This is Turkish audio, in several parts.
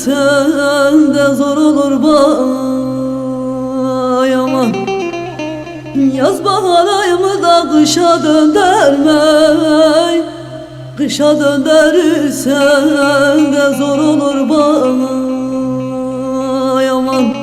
verirsen de zor olur bay aman. Yaz bahar ayımı da kışa döndürme, kışa döndürürsen de zor olur bay aman.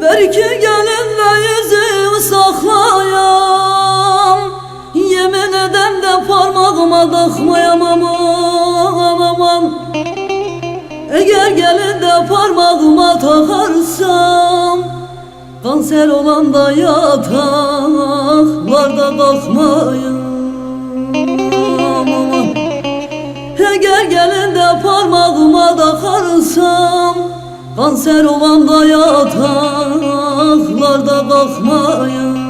Ver ki gelinle yüzümü saklayam, yemin eden de parmağıma takmayam aman aman. Eğer gelin de parmağıma takarsam, kanser olan da yataklarda kalkmayam aman. Eğer gelin de parmağıma takarsam, kanser olan da yataklarda kalkmayam.